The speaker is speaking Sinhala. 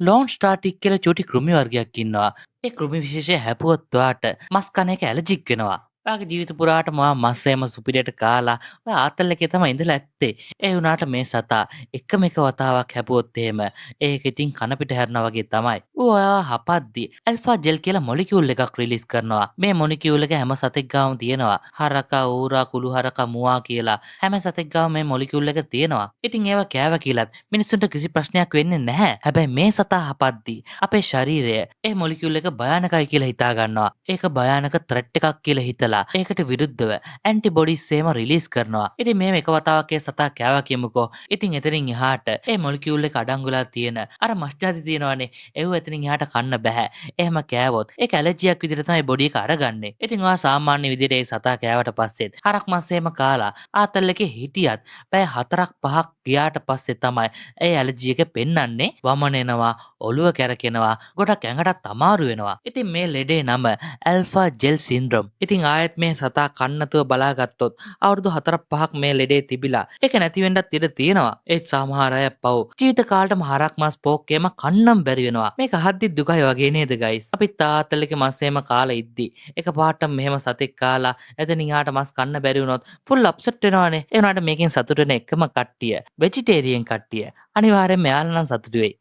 ලෝන් ස්ටාටික් කියලා චූටි කෘමි වර්ගයක් ඉන්නවා. ඒ කෘමි විශේෂය හැපුවොත් ඔයාට මස් කන එක ඇලර්ජික් වෙනවා. ඔයාගේ ජීවිත පුරාටම ඔයා මස් එහෙම සුපිරියට කාලා ඔයා ආතල් එකේ තමයි ඉඳලා ඇත්තේ. ඒ වුණාට මේ සතා එකම එක වතාවක් හැපුවොත් එහෙම ඒක ඉතින් කන පිට හැරෙනා වගේ තමයි. ඌ ඔයාව හපද්දි ඇල්ෆා ජෙල් කියලා මොලිකියුල් එකක් රිලීස් කරනවා. මේ මොලිකියුල් එක හැම සතෙක් ගාවම තියෙනවා. හරකා, ඌරා, කුළු හරකා, මුවා කියලා හැම සතෙක් ගාවම මේ මොලිකියුල් එක තියෙනවා. ඉතින් ඒවා කෑවා කියලත් මිනිස්සුන්ට කිසි ප්‍රශ්නයක් වෙන්නේ නැහැ. හැබැයි මේ සතා හපද්දී අපේ ශරීරය ඒ මොලිකියුල් එක භයානකයි කියලා හිතා ගන්නවා. ඒක භයානක ත්‍රෙට් එකක් කියලා හිතලා ඒකට විරුද්ධව ඇන්ටිබොඩිස් එහෙම රිලීස් කරනවා. ඉතින් මේ එක වතාවක් ඒ සතා කෑවා කියමුකෝ. ඉතින් එතනින් එහාට ඒ මොලිකියුල් එක අඩංගු වෙලා තියෙන අර මස් ජාති තියෙනවනේ. ඒව එතනින් එහාට කන්න බෑ. එහෙම කෑවොත් ඒක ඇලර්ජියක් විදිහට තමයි බොඩි එක අරගන්නේ. ඉතින් ඔයා සාමාන්‍ය විදිහට ඒ සතා කෑවට පස්සෙත් හරක් මස් එහෙම කාලා ආතල් එකේ හිටියත් පැය 4ක් 5ක් ගියාට පස්සේ තමයි ඒ ඇලර්ජි එක පෙන්වන්නේ වමනෙනවා, ඔළුව කැරකෙනවා, ගොඩක් ඇඟටත් අමාරු වෙනවා. ඉතින් මේ ලෙඩේ නම ඇල්ෆා ජෙල් සින්ඩ්‍රෝම්. ඉතින් ආයෙත් මේ සතා කන්නතුව බලාගත්තොත් අවුරුදු 4ක් 5ක් මේ ලෙඩේ තිබිලා ඒක නැති වෙන්නත් ඉඩ තියෙනවා. ඒත් සමහර අය පව් ජීවිත කාලෙටම හරක් මස් පෝක්කේම කන්නම් බැරි වෙනවා. මේක අහද්දි දුකයි වගේ නේද ගයිස්? අපි තාත්තල් එකේ මස් එහෙම කාලා ඉද්දි එකපාරටම මෙහෙම සතෙක් කාලා එතනින් යාට මස් කන්න බැරි වුණොත් ෆුල් අප්සෙට් වෙනවනේ. ඒ වුණාට මේකෙන් සතුටු වෙන එකම කට්ටිය වෙජිටේරියන් කට්ටිය. අනිවාර්යෙන්ම එයාලා නම් සතුටු වෙයි.